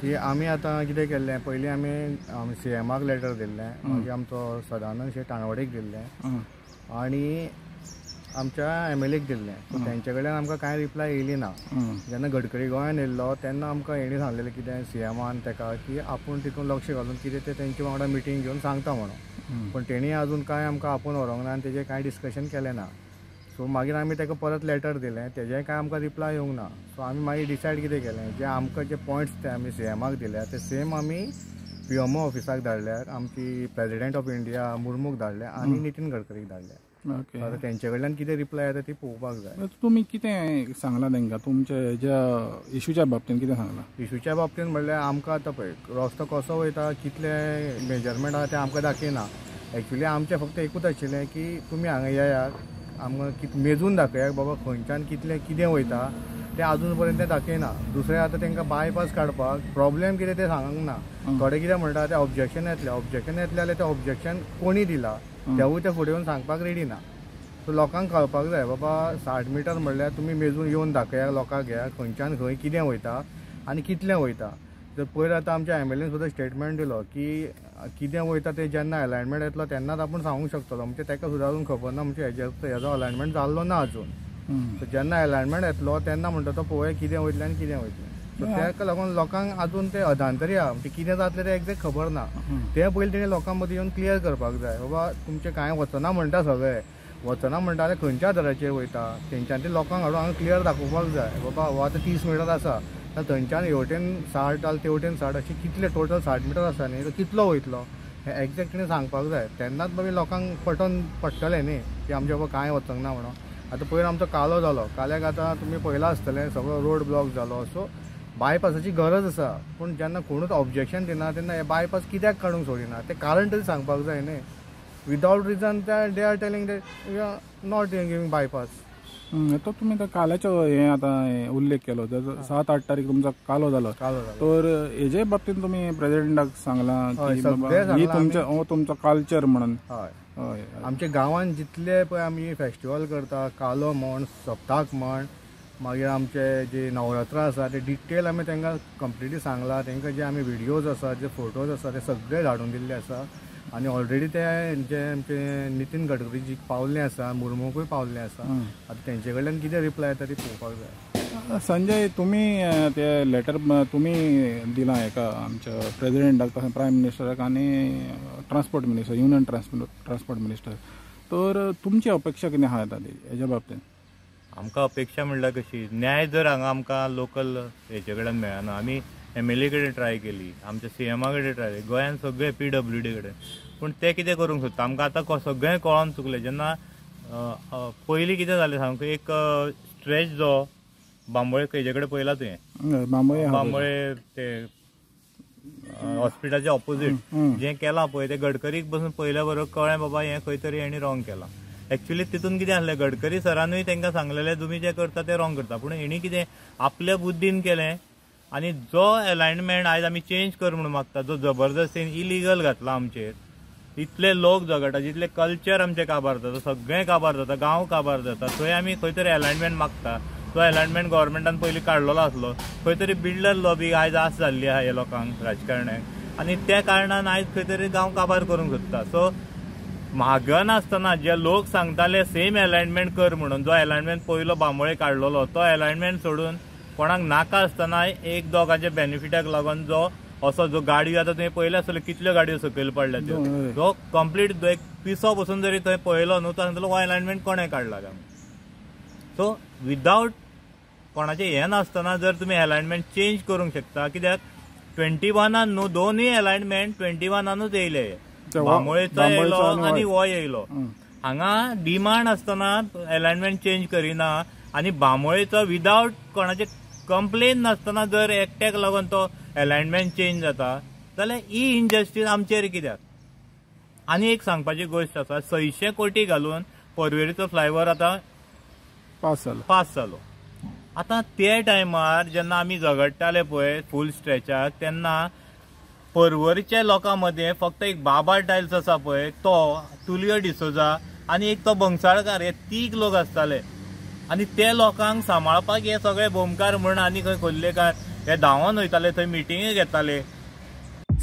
की आमी आतां कितें केल्लें, पयलीं आमी CMाक लेटर दिल्लें, मागीर आमचो सदानंद शेट टाणवडेक दिल्लें आनी आमच्या MLAक दिल्लें. सो तेंचे कडल्यान आमकां कांय रिप्लाय येयली ना. जेन्ना गडकरी गोंयान येयल्लो तेन्ना आमकां हेणी सांगलेलें कितें CMान तेका की आपूण तितून लक्ष घालून कितें तें तेंचे वांगडा मिटींग घेवन सांगता म्हणून. पूण तेणी आजून कांय आमकां आपोवन व्हरूंक ना आनी तेजें कांय डिस्कशन केलें ना. सो मागीर आमी तेका परत लेटर दिलें, तेजेंय कांय आमकां रिप्लाय येवंक ना. सो आमी मागीर डिसायड कितें केलें, जे आमकां जे पॉयंट्स ते आमी CMाक दिल्या ते सेम आमी PMO ऑफिसाक धाडल्यात, आमची प्रेसिडेंट ऑफ इंडिया मुर्मूक धाडल्या आनी नितीन गडकरीक धाडल्या. आतां तेंचे कडल्यान कितें रिप्लाय येता ती पळोवपाक जाय. तुमी कितें सांगलां तेंकां तुमच्या हेज्या इशूच्या बाबतींत कितें सांगलां? इशूच्या बाबतींत म्हणल्यार आमकां आतां पळय रस्तो कसो वयता, कितले मेजरमेंट आहा तें आमकां दाखयना. एक्चुली आमचें फक्त एकूच आशिल्लें की तुमी हांगा येयात, आमकां मेजून दाखयात बाबा खंयच्यान कितें वयता तें आजून पर्यंत तें दाखयना. दुसरें आतां तेंकां बायपास काडपाक प्रॉब्लेम कितें तें सांगूंक ना. थोडे कितें म्हणटा तें ऑब्जेक्शन येतलें जाल्यार तें ऑब्जेक्शन कोणी दिलां तेवूय ते फुडें येवन सांगपाक रेडी ना. सो लोकांक कळपाक जाय बाबा 60 मिटर म्हणल्यार तुमी मेजून येवन दाखया लोकांक, घ्या खंयच्यान खंय कितें वयता आनी कितलें वयता. जर पयर आतां आमच्या MLAन सुद्दां स्टेटमेंट दिलो की कितें वयता तें जेन्ना अलायनमेंट येतलो तेन्नाच आपूण सांगूंक शकतलो. म्हणजे तेका सुद्दां अजून खबर ना, म्हणजे हेजो अलायनमेंट जाल्लो ना अजून. सो जेन्ना अलायनमेंट येतलो तेन्ना म्हणटा तो पळोवया कितें वयतलें आनी कितें वयतलें. सो तेका लागून लोकांक अजून तें अधांतरी आहा, म्हणजे कितें जातलें तें एक्झॅक्ट खबर ना. तें पयलीं तेणी लोकां मदीं येवन क्लियर करपाक जाय बाबा तुमचें कांय वचना म्हणटा, सगळें वचना म्हणटा जाल्यार खंयच्या आदाराचेर वयता तेंच्यांनी लोकांक हाडून हांगा क्लियर दाखोवपाक जाय बाबा हो आतां 30 मिटर आसा, थंयच्यान हेवटेन 60 जाल्यार तेवटेन 60 अशें कितले टोटल 60 मिटर आसा न्ही, कितलो वयतलो हें एक्झॅक्ट तेणी सांगपाक जाय. तेन्नाच मागीर लोकांक पडटलें न्ही की आमचें बाबा कांय वचूंक ना म्हणून. आतां पयर आमचो कालो जालो, काल्याक आतां तुमी पळयलां आसतलें सगळो रोड ब्लॉक जालो. सो बायपासाची गरज आसा, पूण जेन्ना कोणूच ऑब्जेक्शन दिना तेन्ना हे बायपास कित्याक काडूंक सोडिना तें कारण तरी सांगपाक जाय न्ही. Without reason they are telling that we are not giving bypass. तो तुमी काल्याचो हें आतां उल्लेख केलो, 7-8 तारीख तुमचो कालो जालो, तर हेजे बाबतींत तुमी प्रेसिडेंटाक सांगलां की तुमचो कल्चर म्हणून? हय, आमच्या गांवांत जितले पळय आमी फेस्टिवल करता, कालो म्हण, सप्ताक म्हण, मागीर आमचे जे नवरात्रा आसा ते डिटेल आमी तांकां कंप्लिटली सांगलां. तांकां जे आमी व्हिडियोज आसा, जे फोटोज आसा ते सगळे धाडून दिल्ले आसा. आनी ऑलरेडी ते जे आमचे नितीन गडकरीजी पावल्ले आसा, मुर्मूकूय पावल्ले आसा. आतां तेंचे कडल्यान कितें रिप्लाय येता ती पळोवपाक जाय. संजय, तुमी ते लेटर तुमी दिलां हेका आमच्या प्रेसिडेंटाक, तशें प्रायम मिनिस्टराक आनी transport minister, union transport minister, तर तुमची अपेक्षा कितें आहा हेज्या बाबतींत? आमकां अपेक्षा म्हणल्यार कशी, न्याय जर हांगा आमकां लोकल हेचे कडल्यान मेळना, आमी MLA कडेन ट्राय केली, आमच्या CMा कडेन ट्राय केली, गोंयान सगळे PWD कडेन, पूण ते कितें करूंक सोदता आमकां आतां सगळें कळोन चुकलें. जेन्ना पयलीं कितें जालें सांगू, एक स्ट्रेच जो बांबोळे हेजे कडेन पळयला तुवें, बांबोळे ते हॉस्पिटलाच्या ऑपोजीट जें केलां पळय ते गडकरीक बसून पयल्या बरोबर कळ्ळें बाबा हें खंय तरी हेणी रॉंग केलां. एक्चुअली तितून कितें आसलें, गडकरी सरानूय तांकां सांगलेलें तुमी जें करता तें रॉंग करता, पूण हेणी कितें आपल्या बुद्दीन केलें आनी जो अलायनमेंट आयज आमी चेंज कर म्हणून मागता, जो जबरदस्तीन इलिगल घातला आमचेर, इतले लोक झगडटा, जितले कल्चर आमचें काबार जाता, सगळें काबार जाता, गांव काबार जाता, थंय आमी खंय तरी अलायनमेंट मागता. तो अलायनमेंट गव्हर्मेंटान पयलीं काडलेलो आसलो, खंय तरी बिल्डर लॉबी आयज आस जाल्ली आहा हे लोकांक, राजकारण्यांक, आनी त्या कारणान आयज खंय तरी गांव काबार करूंक सोदता. सो म्हागन आसतना जे लोक सांगताले सेम अलायनमेंट कर म्हणून, जो अलायनमेंट पयलो बांबोळे काडलेलो तो अलायनमेंट सोडून कोणाक नाका आसतना एक दोगांच्या बेनिफिटाक लागून जो असो जो गाडयो आतां थंय पयले आसतल्यो कितल्यो गाडयो सकयल पडल्या त्यो, जो कंप्लीट एक पिसो बसून जरी थंय पळयलो न्हू तो सांगतलो हो अलायनमेंट कोणें काडला काय. सो विदाउट कोणाचें हें नासतना जर तुमी अलायनमेंट चेंज करूंक शकता, कित्याक 21 न्हू दोनूय अलायनमेंट 21 येयले, बांबोळेचो येयलो आनी हो येयलो. हांगा डिमांड आसतना अलायनमेंट चेंज करिना आनी बांबोळेचो विदाउट कोणाचे कंप्लेन नासतना जर एकट्याक लागून तो अलायनमेंट चेंज जाता जाल्यार ही इनजस्टीस आमचेर कित्याक. आनी एक सांगपाची गोश्ट आसा, 600 कोटी घालून पर्वेरीचो फ्लायओव्हर आतां पास जालो. आतां ते टायमार जेन्ना आमी झगडटाले पळय फूल स्ट्रेचाक, तेन्ना पर्वरीच्या लोकां मदें फक्त एक बाबा टायल्स आसा पळय तो, तुलियो डिसोजा आनी एक तो बंगसाळकार, हे 3 लोक आसताले. आनी ते लोकांक सांबाळपाक हे सगळे बोमकार म्हण आनी खंय खोल्लेकार हे धांवून वयताले थंय मिटिंगे घेताले.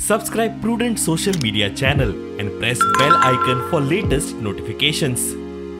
Subscribe Prudent social media channel and press bell icon for latest notifications.